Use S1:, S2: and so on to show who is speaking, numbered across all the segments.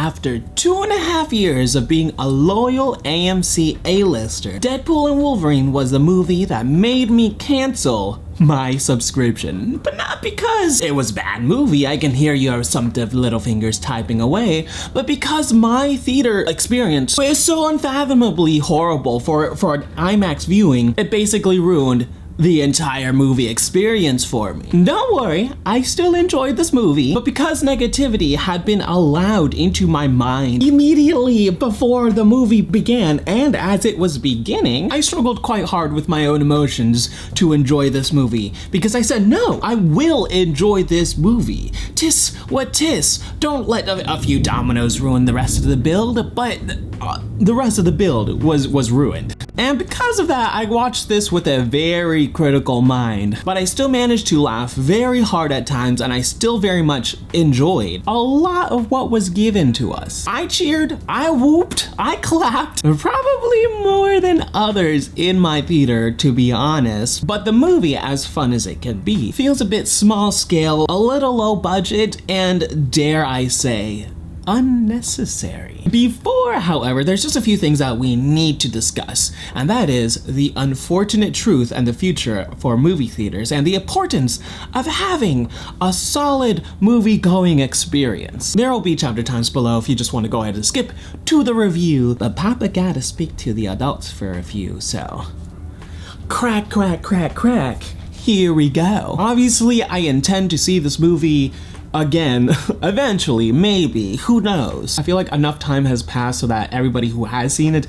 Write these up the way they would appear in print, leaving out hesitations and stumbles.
S1: after 2.5 years of being a loyal AMC A-lister, Deadpool and Wolverine was the movie that made me cancel my subscription. But not because it was a bad movie, I can hear your assumptive little fingers typing away, but because my theater experience is so unfathomably horrible for an IMAX viewing, it basically ruined the entire movie experience for me. Don't worry, I still enjoyed this movie, but because negativity had been allowed into my mind immediately before the movie began and as it was beginning, I struggled quite hard with my own emotions to enjoy this movie because I said, no, I will enjoy this movie. Tis what tis. Don't let a few dominoes ruin the rest of the build, but the rest of the build was ruined. And because of that, I watched this with a very critical mind, but I still managed to laugh very hard at times and I still very much enjoyed a lot of what was given to us. I cheered, I whooped, I clapped, probably more than others in my theater, to be honest, but the movie, as fun as it can be, feels a bit small scale, a little low budget, and dare I say, unnecessary. Before, however, there's just a few things that we need to discuss, and that is the unfortunate truth and the future for movie theaters and the importance of having a solid movie-going experience. There will be chapter times below if you just want to go ahead and skip to the review, but Papa gotta speak to the adults for a few, so crack, crack, crack, crack. Here we go. Obviously, I intend to see this movie again, eventually, maybe, who knows. I feel like enough time has passed so that everybody who has seen it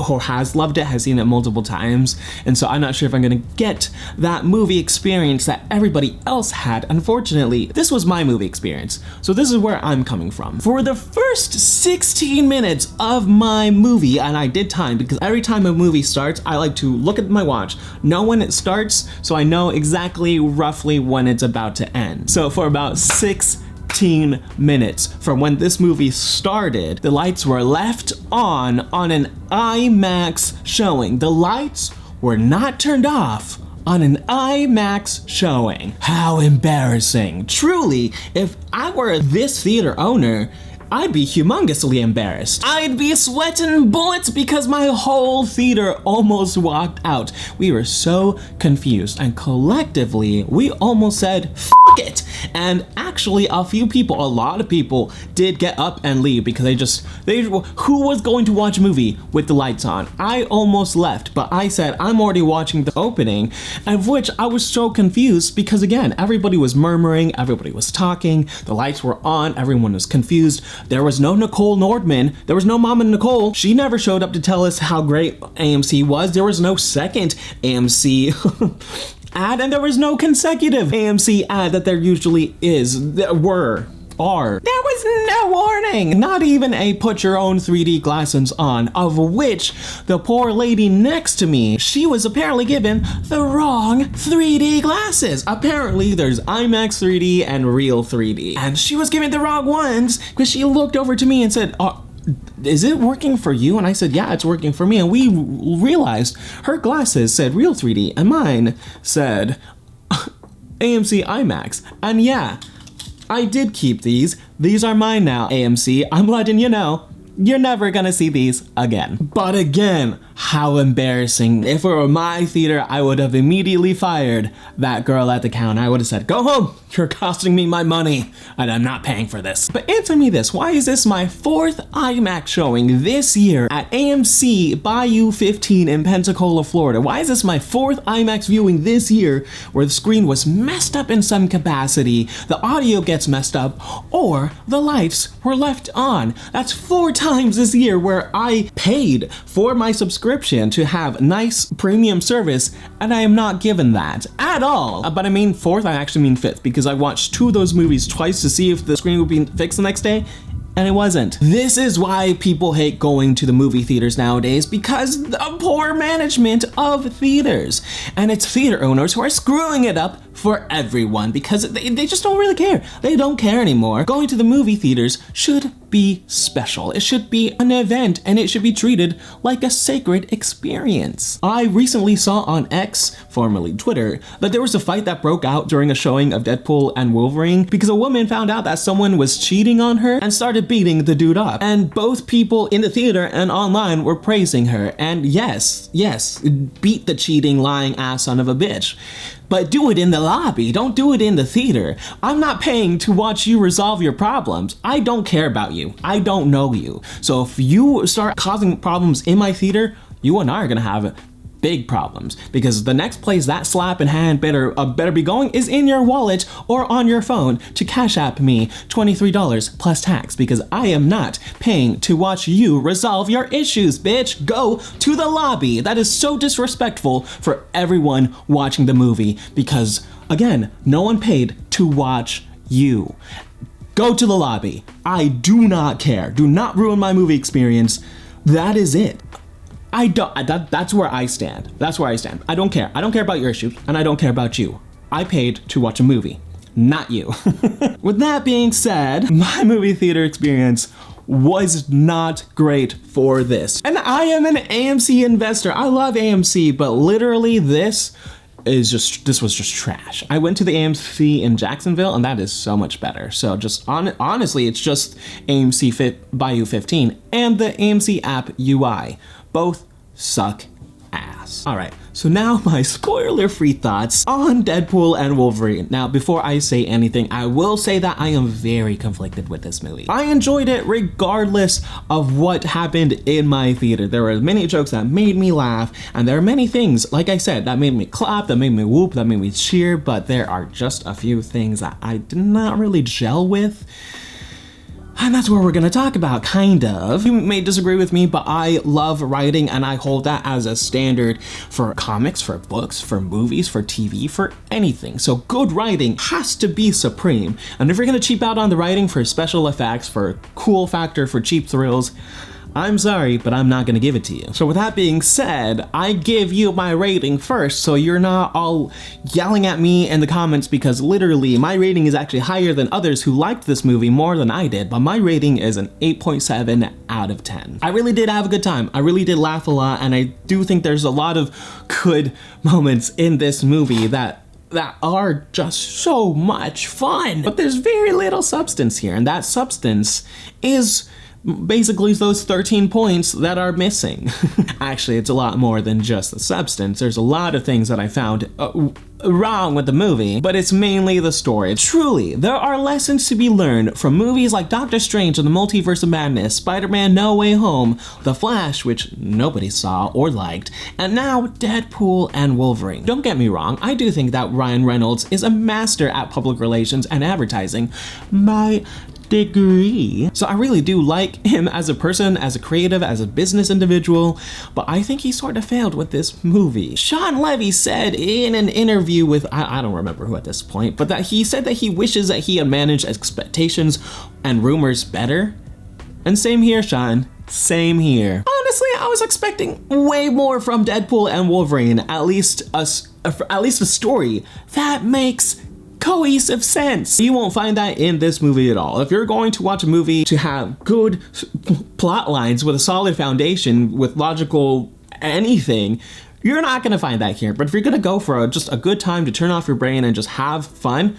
S1: or has loved it has seen it multiple times, and so I'm not sure if I'm gonna get that movie experience that everybody else had. Unfortunately, this was my movie experience, so this is where I'm coming from. For the first 16 minutes of my movie, and I did time because every time a movie starts, I like to look at my watch, know when it starts, so I know exactly roughly when it's about to end. So for about 16 minutes from when this movie started, the lights were left on an IMAX showing. The lights were not turned off on an IMAX showing. How embarrassing. Truly, if I were this theater owner, I'd be humongously embarrassed. I'd be sweating bullets because my whole theater almost walked out. We were so confused, and collectively, we almost said, F it. And actually, a lot of people did get up and leave because who was going to watch a movie with the lights on? I almost left, but I said, I'm already watching the opening, of which I was so confused because again, everybody was murmuring, everybody was talking, the lights were on, everyone was confused. There was no Nicole Nordman. There was no Mama Nicole. She never showed up to tell us how great AMC was. There was no second AMC ad, and there was no consecutive AMC ad that there usually is. There was no warning, not even a put your own 3D glasses on, of which the poor lady next to me, she was apparently given the wrong 3D glasses. Apparently there's IMAX 3D and real 3D, and she was given the wrong ones because she looked over to me and said, is it working for you? And I said, yeah, it's working for me. And we realized her glasses said real 3D and mine said AMC IMAX. And yeah, I did keep these. These are mine now, AMC. I'm letting you know, you're never gonna see these again. But again, how embarrassing. If it were my theater, I would have immediately fired that girl at the counter. I would have said, go home, you're costing me my money, and I'm not paying for this. But answer me this, why is this my 4th IMAX showing this year at AMC Bayou 15 in Pensacola, Florida? Why is this my 4th IMAX viewing this year where the screen was messed up in some capacity, the audio gets messed up, or the lights were left on? That's 4 times this year where I paid for my subscription to have nice premium service, and I am not given that at all. But I mean 4th, I actually mean 5th, because I watched 2 of those movies twice to see if the screen would be fixed the next day, and it wasn't. This is why people hate going to the movie theaters nowadays, because of poor management of theaters. And it's theater owners who are screwing it up for everyone because they just don't really care. They don't care anymore. Going to the movie theaters should be special. It should be an event and it should be treated like a sacred experience. I recently saw on X, formerly Twitter, that there was a fight that broke out during a showing of Deadpool and Wolverine because a woman found out that someone was cheating on her and started beating the dude up. And both people in the theater and online were praising her. And yes, beat the cheating, lying ass son of a bitch. But do it in the lobby, don't do it in the theater. I'm not paying to watch you resolve your problems. I don't care about you. I don't know you. So if you start causing problems in my theater, you and I are gonna have big problems, because the next place that slap in hand better be going is in your wallet or on your phone to Cash App me $23 plus tax, because I am not paying to watch you resolve your issues, bitch. Go to the lobby. That is so disrespectful for everyone watching the movie, because again, no one paid to watch you. Go to the lobby. I do not care. Do not ruin my movie experience. That is it. That's where I stand. That's where I stand. I don't care. I don't care about your issues, and I don't care about you. I paid to watch a movie, not you. With that being said, my movie theater experience was not great for this. And I am an AMC investor. I love AMC, but literally this was just trash. I went to the AMC in Jacksonville and that is so much better. So just honestly, it's just AMC Bayou 15 and the AMC app UI. Both suck ass. All right, so now my spoiler-free thoughts on Deadpool and Wolverine. Now, before I say anything, I will say that I am very conflicted with this movie. I enjoyed it regardless of what happened in my theater. There were many jokes that made me laugh, and there are many things, like I said, that made me clap, that made me whoop, that made me cheer, but there are just a few things that I did not really gel with. And that's what we're gonna talk about, kind of. You may disagree with me, but I love writing and I hold that as a standard for comics, for books, for movies, for TV, for anything. So good writing has to be supreme. And if you're gonna cheap out on the writing for special effects, for cool factor, for cheap thrills, I'm sorry, but I'm not gonna give it to you. So with that being said, I give you my rating first, so you're not all yelling at me in the comments, because literally my rating is actually higher than others who liked this movie more than I did, but my rating is an 8.7 out of 10. I really did have a good time. I really did laugh a lot, and I do think there's a lot of good moments in this movie that are just so much fun. But there's very little substance here, and that substance is basically those 13 points that are missing. Actually, it's a lot more than just the substance. There's a lot of things that I found wrong with the movie, but it's mainly the story. Truly, there are lessons to be learned from movies like Doctor Strange and the Multiverse of Madness, Spider-Man No Way Home, The Flash, which nobody saw or liked, and now Deadpool and Wolverine. Don't get me wrong, I do think that Ryan Reynolds is a master at public relations and advertising. My degree. So I really do like him as a person, as a creative, as a business individual, but I think he sort of failed with this movie. Sean Levy said in an interview with, I don't remember who at this point, but that he said that he wishes that he had managed expectations and rumors better. And same here, Sean. Same here. Honestly, I was expecting way more from Deadpool and Wolverine, at least a story that makes cohesive sense. You won't find that in this movie at all. If you're going to watch a movie to have good plot lines with a solid foundation, with logical anything, you're not gonna find that here. But if you're gonna go for just a good time to turn off your brain and just have fun,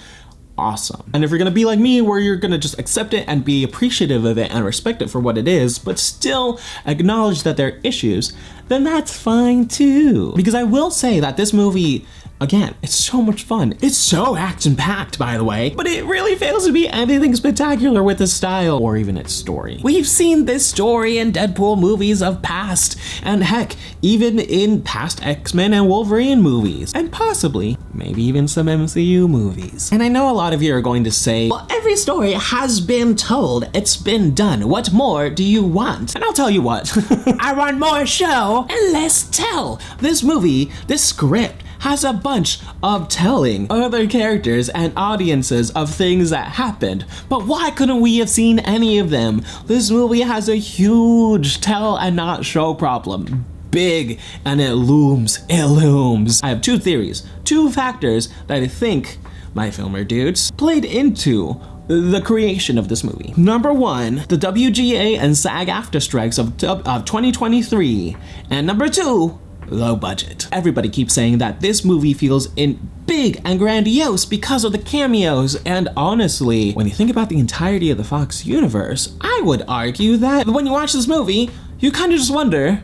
S1: awesome. And if you're gonna be like me, where you're gonna just accept it and be appreciative of it and respect it for what it is, but still acknowledge that there are issues, then that's fine too. Because I will say that this movie, again, it's so much fun. It's so action-packed, by the way, but it really fails to be anything spectacular with the style or even its story. We've seen this story in Deadpool movies of past, and heck, even in past X-Men and Wolverine movies, and possibly, maybe even some MCU movies. And I know a lot of you are going to say, well, every story has been told. It's been done. What more do you want? And I'll tell you what, I want more show and less tell. This movie, this script, has a bunch of telling other characters and audiences of things that happened, but why couldn't we have seen any of them? This movie has a huge tell and not show problem. big and it looms. It looms. I have two theories, two factors that I think, my filmer dudes, played into the creation of this movie. Number one, the WGA and SAG-AFTRA strikes of 2023. And number two, low budget. Everybody keeps saying that this movie feels big and grandiose because of the cameos, and honestly, when you think about the entirety of the Fox universe, I would argue that when you watch this movie, you kind of just wonder,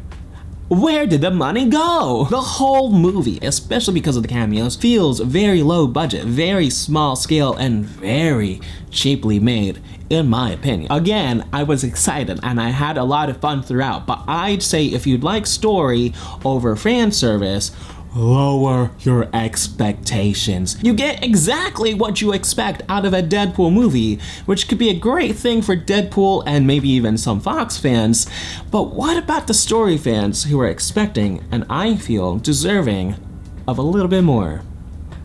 S1: where did the money go? The whole movie, especially because of the cameos, feels very low budget, very small scale, and very cheaply made, in my opinion. Again, I was excited and I had a lot of fun throughout, but I'd say if you'd like story over fan service, lower your expectations. You get exactly what you expect out of a Deadpool movie, which could be a great thing for Deadpool and maybe even some Fox fans. But what about the story fans who are expecting, and I feel deserving, of a little bit more?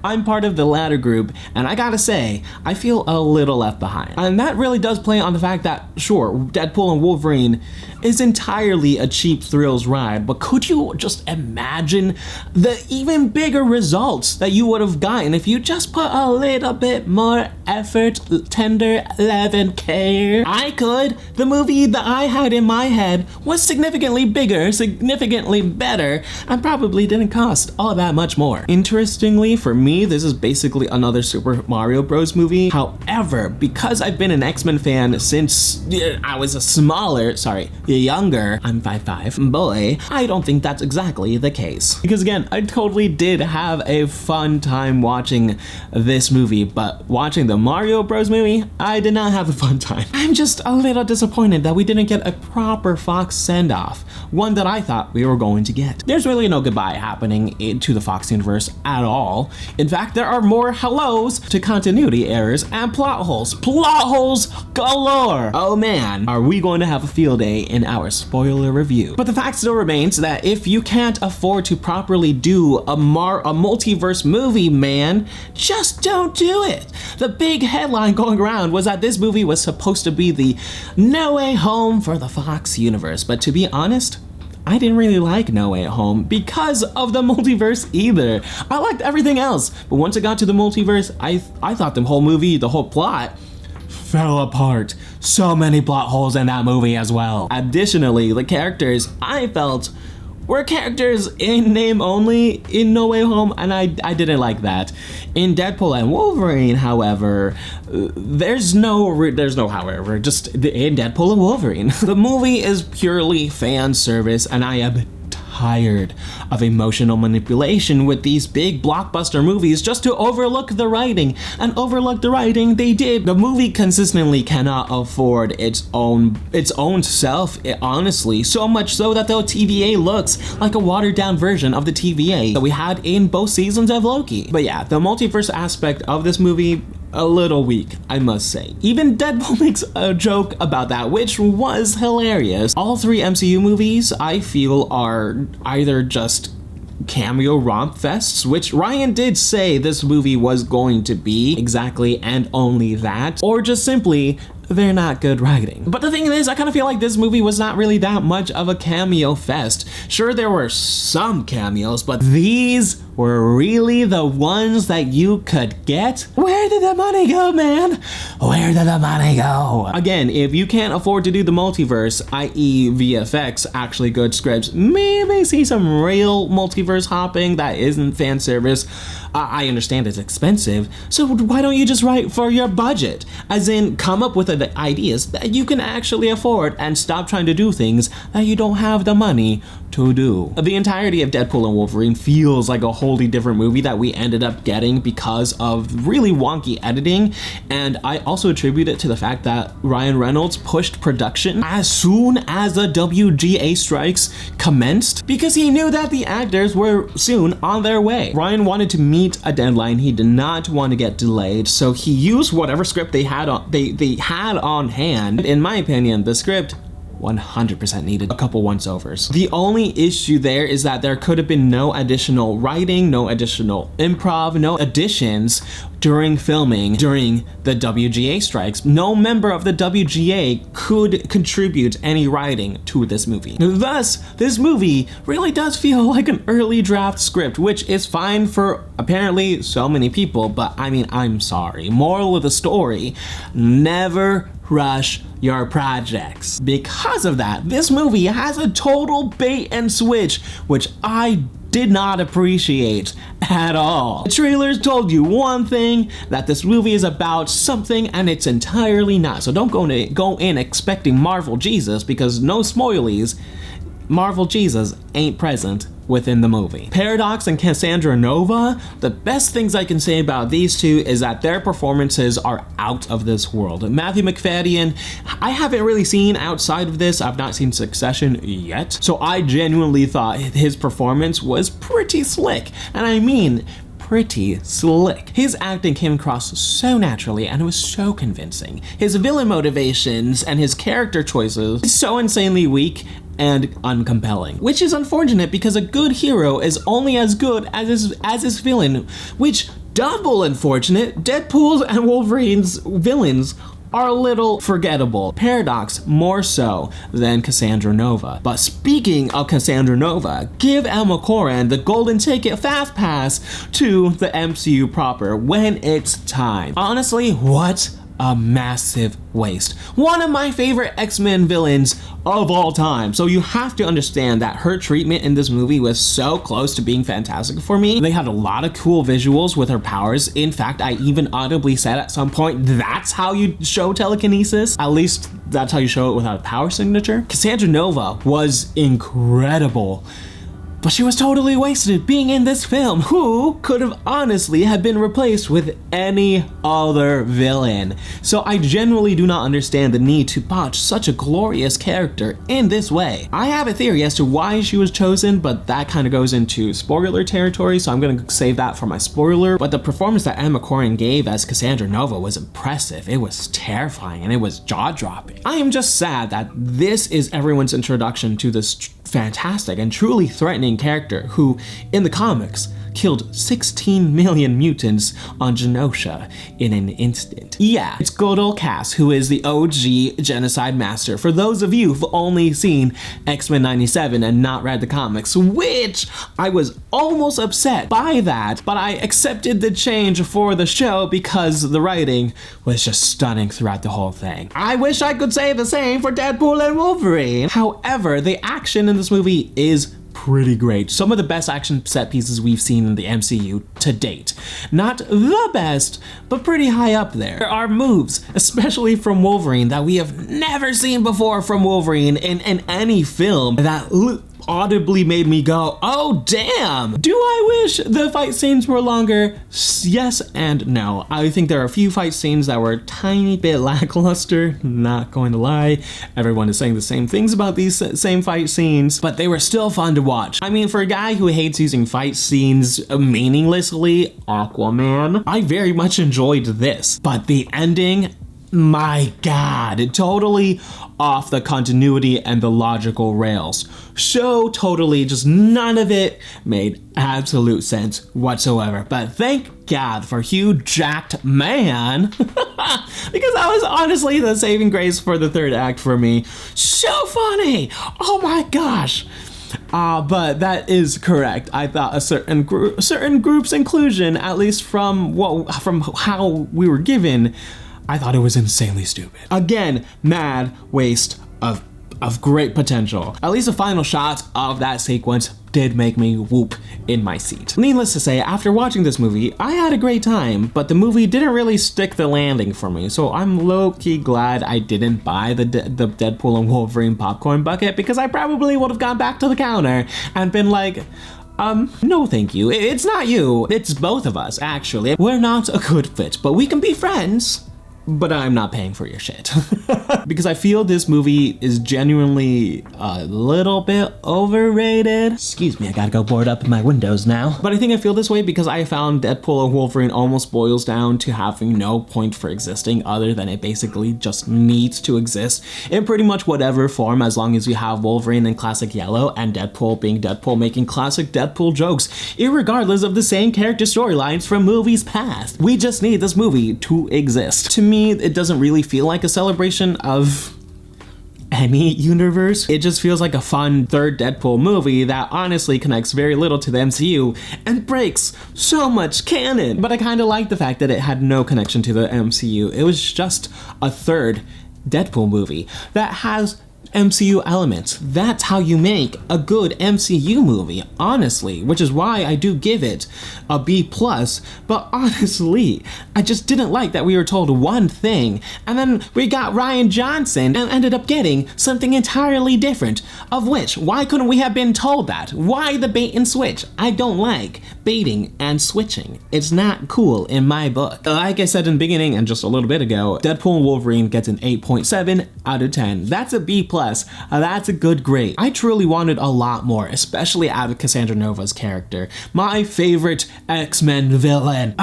S1: I'm part of the latter group, and I gotta say, I feel a little left behind. And that really does play on the fact that, sure, Deadpool and Wolverine is entirely a cheap thrills ride, but could you just imagine the even bigger results that you would have gotten if you just put a little bit more effort, tender love and care? I could. The movie that I had in my head was significantly bigger, significantly better, and probably didn't cost all that much more. Interestingly, for me, this is basically another Super Mario Bros. Movie. However, because I've been an X-Men fan since I was younger, I'm 5'5", boy, I don't think that's exactly the case. Because again, I totally did have a fun time watching this movie, but watching the Mario Bros. Movie, I did not have a fun time. I'm just a little disappointed that we didn't get a proper Fox send-off, one that I thought we were going to get. There's really no goodbye happening to the Fox universe at all. In fact, there are more hellos to continuity errors and plot holes. Plot holes galore! Oh man, are we going to have a field day in our spoiler review. But the fact still remains that if you can't afford to properly do a multiverse movie, man, just don't do it. The big headline going around was that this movie was supposed to be the No Way Home for the Fox universe, but to be honest, I didn't really like No Way Home because of the multiverse either. I liked everything else, but once it got to the multiverse, I thought the whole movie, the whole plot, fell apart. So many plot holes in that movie as well. Additionally, the characters I felt were characters in name only in No Way Home, and I didn't like that. In Deadpool and Wolverine, however, there's no however, just in Deadpool and Wolverine. The movie is purely fan service, and I am tired of emotional manipulation with these big blockbuster movies just to overlook the writing, and overlook the writing they did. The movie consistently cannot afford its own self, honestly, so much so that the TVA looks like a watered down version of the TVA that we had in both seasons of Loki. But yeah, the multiverse aspect of this movie, a little weak, I must say. Even Deadpool makes a joke about that, which was hilarious. All three MCU movies, I feel, are either just cameo romp fests, which Ryan did say this movie was going to be exactly and only that, or just simply they're not good writing. But the thing is, I kind of feel like this movie was not really that much of a cameo fest. Sure, there were some cameos, but these were really the ones that you could get. Where did the money go, man? Where did the money go? Again, if you can't afford to do the multiverse, i.e. VFX, actually good scripts, maybe see some real multiverse hopping that isn't fan service. I understand it's expensive, so why don't you just write for your budget? As in, come up with the ideas that you can actually afford and stop trying to do things that you don't have the money to do. The entirety of Deadpool and Wolverine feels like a wholly different movie that we ended up getting because of really wonky editing, and I also attribute it to the fact that Ryan Reynolds pushed production as soon as the WGA strikes commenced because he knew that the actors were soon on their way. Ryan wanted to meet a deadline. He did not want to get delayed, so he used whatever script they had on hand. In my opinion, the script 100% needed a couple once-overs. The only issue there is that there could have been no additional writing, no additional improv, no additions during filming during the WGA strikes. No member of the WGA could contribute any writing to this movie. Thus, this movie really does feel like an early draft script, which is fine for apparently so many people, but I mean, I'm sorry. Moral of the story, never rush your projects. Because of that, this movie has a total bait and switch, which I did not appreciate at all. The trailers told you one thing, that this movie is about something, and it's entirely not. So don't go in expecting Marvel Jesus, because no spoilies, Marvel Jesus ain't present within the movie. Paradox and Cassandra Nova, the best things I can say about these two is that their performances are out of this world. Matthew Macfadyen, I haven't really seen outside of this. I've not seen Succession yet. So I genuinely thought his performance was pretty slick. And I mean, pretty slick. His acting came across so naturally and it was so convincing. His villain motivations and his character choices so insanely weak and uncompelling, which is unfortunate because a good hero is only as good as his villain, which double unfortunate. Deadpool's and Wolverine's villains are a little forgettable. Paradox more so than Cassandra Nova. But speaking of Cassandra Nova, give Emma Corrin the golden ticket fast pass to the MCU proper when it's time. Honestly, what a massive waste. One of my favorite X-Men villains of all time. So you have to understand that her treatment in this movie was so close to being fantastic for me. They had a lot of cool visuals with her powers. In fact, I even audibly said at some point, that's how you show telekinesis. At least that's how you show it without a power signature. Cassandra Nova was incredible, but she was totally wasted being in this film. Who could have honestly have been replaced with any other villain? So I genuinely do not understand the need to botch such a glorious character in this way. I have a theory as to why she was chosen, but that kind of goes into spoiler territory, so I'm gonna save that for my spoiler. But the performance that Emma Corrin gave as Cassandra Nova was impressive. It was terrifying and it was jaw-dropping. I am just sad that this is everyone's introduction to this fantastic and truly threatening character who, in the comics, killed 16 million mutants on Genosha in an instant. Yeah, it's good old Cass, who is the OG genocide master. For those of you who've only seen X-Men 97 and not read the comics, which I was almost upset by that, but I accepted the change for the show because the writing was just stunning throughout the whole thing. I wish I could say the same for Deadpool and Wolverine. However, the action in this movie is pretty great. Some of the best action set pieces we've seen in the MCU to date. Not the best, but pretty high up there. There are moves, especially from Wolverine, that we have never seen before from Wolverine in any film that audibly made me go, oh damn! Do I wish the fight scenes were longer? Yes and no. I think there are a few fight scenes that were a tiny bit lackluster, not going to lie. Everyone is saying the same things about these same fight scenes, but they were still fun to watch. I mean, for a guy who hates using fight scenes meaninglessly, Aquaman, I very much enjoyed this. But the ending, my god, it totally off the continuity and the logical rails. So totally, just none of it made absolute sense whatsoever. But thank God for Hugh Jackman, because that was honestly the saving grace for the third act for me. So funny! Oh my gosh! But that is correct. I thought a certain group's inclusion, at least from how we were given, I thought it was insanely stupid. Again, mad waste of great potential. At least the final shots of that sequence did make me whoop in my seat. Needless to say, after watching this movie, I had a great time, but the movie didn't really stick the landing for me, so I'm low-key glad I didn't buy the Deadpool and Wolverine popcorn bucket, because I probably would have gone back to the counter and been like, no thank you. It's not you. It's both of us, actually. We're not a good fit, but we can be friends. but I'm not paying for your shit. Because I feel this movie is genuinely a little bit overrated. Excuse me, I gotta go board up my windows now. But I think I feel this way because I found Deadpool and Wolverine almost boils down to having no point for existing other than it basically just needs to exist in pretty much whatever form, as long as you have Wolverine in classic yellow and Deadpool being Deadpool making classic Deadpool jokes, irregardless of the same character storylines from movies past. We just need this movie to exist. To me, it doesn't really feel like a celebration of any universe. It just feels like a fun third Deadpool movie that honestly connects very little to the MCU and breaks so much canon. But I kind of like the fact that it had no connection to the MCU. It was just a third Deadpool movie that has MCU elements. That's how you make a good MCU movie, honestly, which is why I do give it a B+, but honestly, I just didn't like that we were told one thing, and then we got Rian Johnson and ended up getting something entirely different, of which, why couldn't we have been told that? Why the bait and switch? I don't like baiting and switching. It's not cool in my book. Like I said in the beginning and just a little bit ago, Deadpool and Wolverine gets an 8.7 out of 10. That's a B+. That's a good grade. I truly wanted a lot more, especially out of Cassandra Nova's character. My favorite X-Men villain.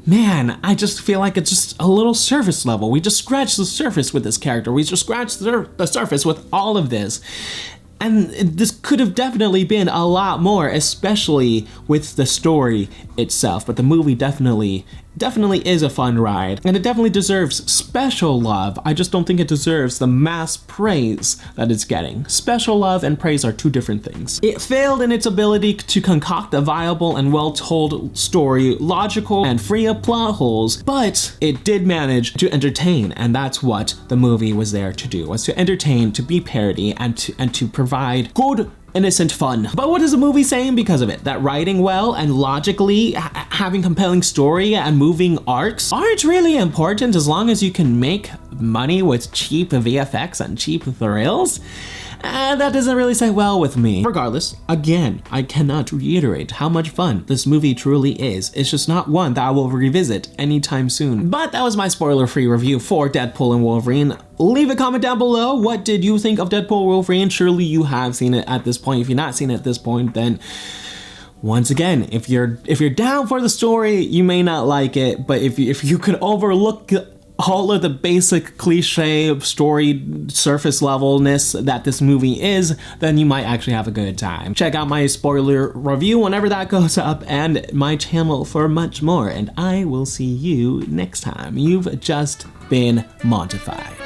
S1: Man, I just feel like it's just a little surface level. We just scratched the surface with this character. We just scratched the surface with all of this. And this could have definitely been a lot more, especially with the story itself. But the movie definitely is a fun ride, and it definitely deserves special love. I just don't think it deserves the mass praise that it's getting. Special love and praise are two different things. It failed in its ability to concoct a viable and well-told story, logical and free of plot holes, but it did manage to entertain, and that's what the movie was there to do, was to entertain, to be parody, and to provide good innocent fun. But what is the movie saying because of it? That writing well and logically having compelling story and moving arcs aren't really important as long as you can make money with cheap VFX and cheap thrills? That doesn't really sit well with me. Regardless, again, I cannot reiterate how much fun this movie truly is. It's just not one that I will revisit anytime soon. But that was my spoiler-free review for Deadpool and Wolverine. Leave a comment down below. What did you think of Deadpool Wolverine? Surely you have seen it at this point. If you're not seen it at this point, then once again, if you're down for the story, you may not like it, but if you could overlook all of the basic cliche story surface levelness that this movie is, then you might actually have a good time. Check out my spoiler review whenever that goes up and my channel for much more, and I will see you next time. You've just been Montified.